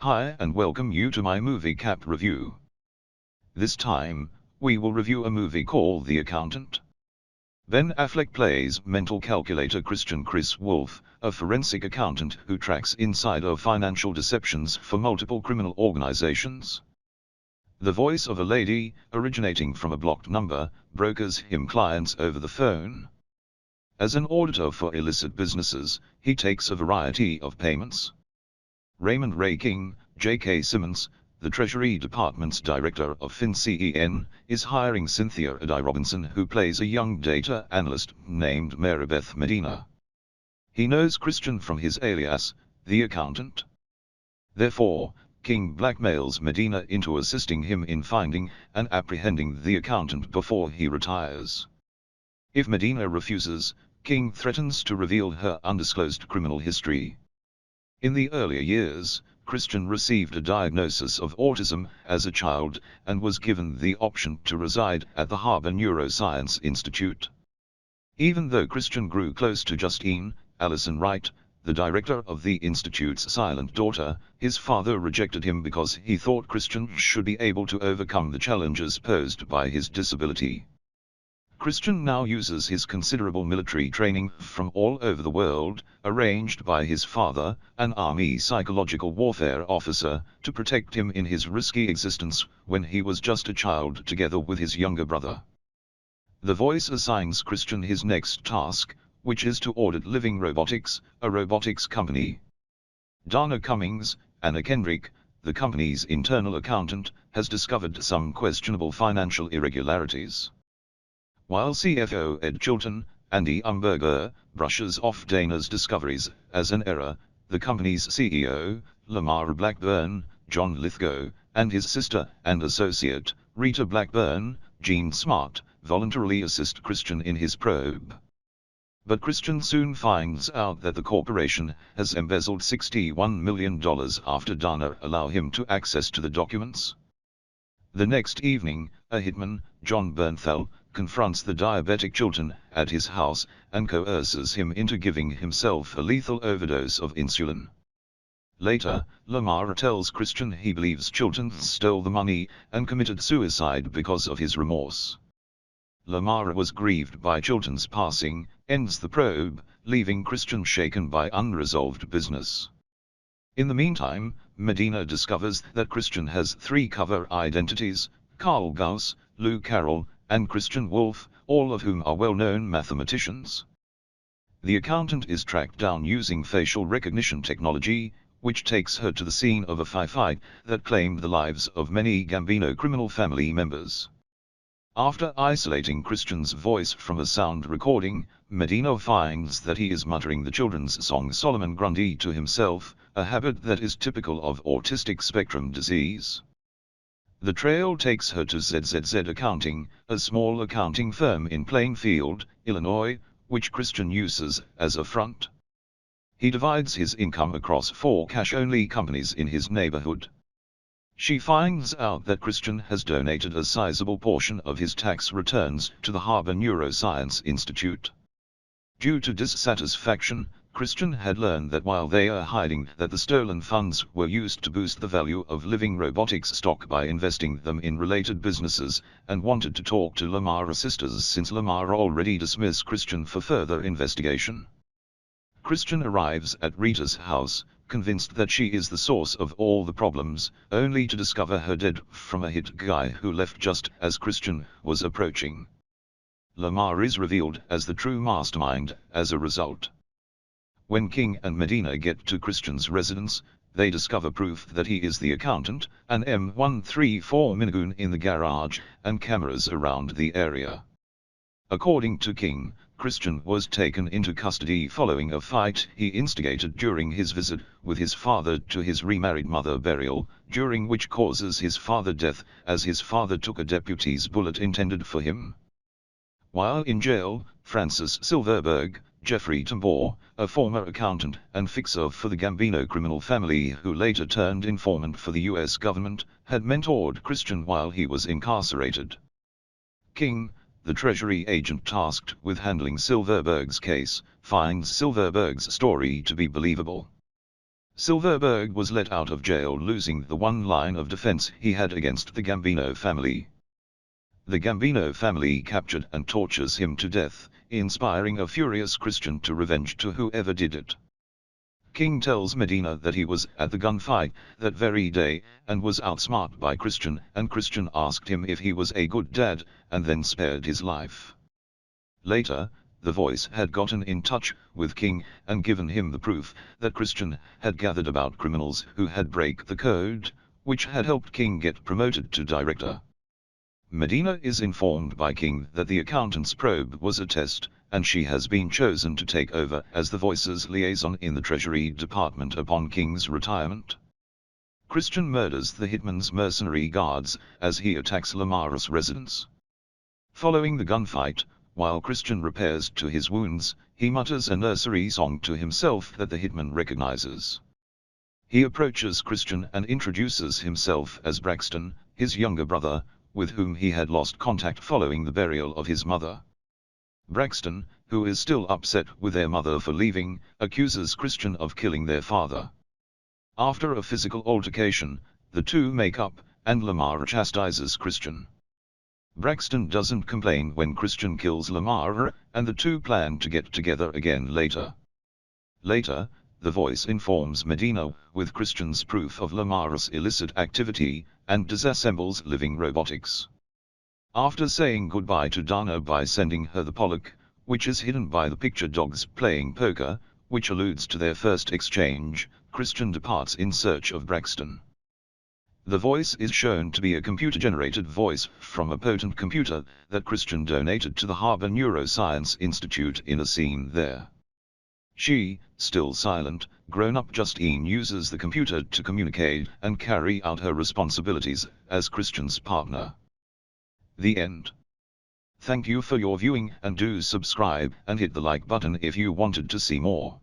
Hi and welcome you to my movie cap review. This time, we will review a movie called The Accountant. Ben Affleck plays mental calculator Christian Chris Wolff, a forensic accountant who tracks insider financial deceptions for multiple criminal organizations. The voice of a lady, originating from a blocked number, brokers him clients over the phone. As an auditor for illicit businesses, he takes a variety of payments. Raymond Ray King, J.K. Simmons, the Treasury Department's Director of FinCEN, is hiring Cynthia Adi Robinson, who plays a young data analyst named Maribeth Medina. He knows Christian from his alias, The Accountant. Therefore, King blackmails Medina into assisting him in finding and apprehending the accountant before he retires. If Medina refuses, King threatens to reveal her undisclosed criminal history. In the earlier years, Christian received a diagnosis of autism as a child and was given the option to reside at the Harvard Neuroscience Institute. Even though Christian grew close to Justine, Allison Wright, the director of the institute's silent daughter, his father rejected him because he thought Christian should be able to overcome the challenges posed by his disability. Christian now uses his considerable military training from all over the world, arranged by his father, an Army psychological warfare officer, to protect him in his risky existence when he was just a child together with his younger brother. The voice assigns Christian his next task, which is to audit Living Robotics, a robotics company. Dana Cummings, Anna Kendrick, the company's internal accountant, has discovered some questionable financial irregularities. While CFO Ed Chilton, Andy Umberger, brushes off Dana's discoveries as an error, the company's CEO, Lamar Blackburn, John Lithgow, and his sister and associate, Rita Blackburn, Jean Smart, voluntarily assist Christian in his probe. But Christian soon finds out that the corporation has embezzled $61 million after Dana allowed him to access to the documents. The next evening, a hitman, John Bernthal, confronts the diabetic Chilton at his house and coerces him into giving himself a lethal overdose of insulin. Later, Lamar tells Christian he believes Chilton stole the money and committed suicide because of his remorse. Lamar was grieved by Chilton's passing, ends the probe, leaving Christian shaken by unresolved business. In the meantime, Medina discovers that Christian has three cover identities: Carl Gauss, Lou Carroll, and Christian Wolff, all of whom are well-known mathematicians. The accountant is tracked down using facial recognition technology, which takes her to the scene of a firefight that claimed the lives of many Gambino criminal family members. After isolating Christian's voice from a sound recording, Medina finds that he is muttering the children's song Solomon Grundy to himself, a habit that is typical of autistic spectrum disease. The trail takes her to ZZZ Accounting, a small accounting firm in Plainfield, Illinois, which Christian uses as a front. He divides his income across 4 cash-only companies in his neighborhood. She finds out that Christian has donated a sizable portion of his tax returns to the Harvard Neuroscience Institute. Due to dissatisfaction, Christian had learned that while they are hiding that the stolen funds were used to boost the value of Living Robotics stock by investing them in related businesses, and wanted to talk to Lamar's sisters since Lamar already dismissed Christian for further investigation. Christian arrives at Rita's house, convinced that she is the source of all the problems, only to discover her dead from a hit guy who left just as Christian was approaching. Lamar is revealed as the true mastermind as a result. When King and Medina get to Christian's residence, they discover proof that he is the accountant, an M134 minigun in the garage, and cameras around the area. According to King, Christian was taken into custody following a fight he instigated during his visit with his father to his remarried mother burial, during which causes his father death, as his father took a deputy's bullet intended for him. While in jail, Francis Silverberg, Jeffrey Tambor, a former accountant and fixer for the Gambino criminal family who later turned informant for the U.S. government, had mentored Christian while he was incarcerated. King, the Treasury agent tasked with handling Silverberg's case, finds Silverberg's story to be believable. Silverberg was let out of jail, losing the one line of defense he had against the Gambino family. The Gambino family captured and tortures him to death, inspiring a furious Christian to revenge to whoever did it. King tells Medina that he was at the gunfight that very day, and was outsmarted by Christian, and Christian asked him if he was a good dad, and then spared his life. Later, the voice had gotten in touch with King, and given him the proof that Christian had gathered about criminals who had break the code, which had helped King get promoted to director. Medina is informed by King that the accountant's probe was a test, and she has been chosen to take over as the voice's liaison in the Treasury Department upon King's retirement. Christian murders the hitman's mercenary guards as he attacks Lamar's residence. Following the gunfight, while Christian repairs to his wounds, he mutters a nursery song to himself that the hitman recognizes. He approaches Christian and introduces himself as Braxton, his younger brother, with whom he had lost contact following the burial of his mother. Braxton, who is still upset with their mother for leaving, accuses Christian of killing their father. After a physical altercation, the two make up, and Lamar chastises Christian. Braxton doesn't complain when Christian kills Lamar, and the two plan to get together again later. Later, the voice informs Medina with Christian's proof of Lamar's illicit activity, and disassembles living robotics. After saying goodbye to Dana by sending her the Pollock, which is hidden by the picture dogs playing poker, which alludes to their first exchange, Christian departs in search of Braxton. The voice is shown to be a computer-generated voice from a potent computer that Christian donated to the Harvard Neuroscience Institute in a scene there. She, still silent, grown-up Justine uses the computer to communicate and carry out her responsibilities as Christian's partner. The end. Thank you for your viewing, and do subscribe and hit the like button if you wanted to see more.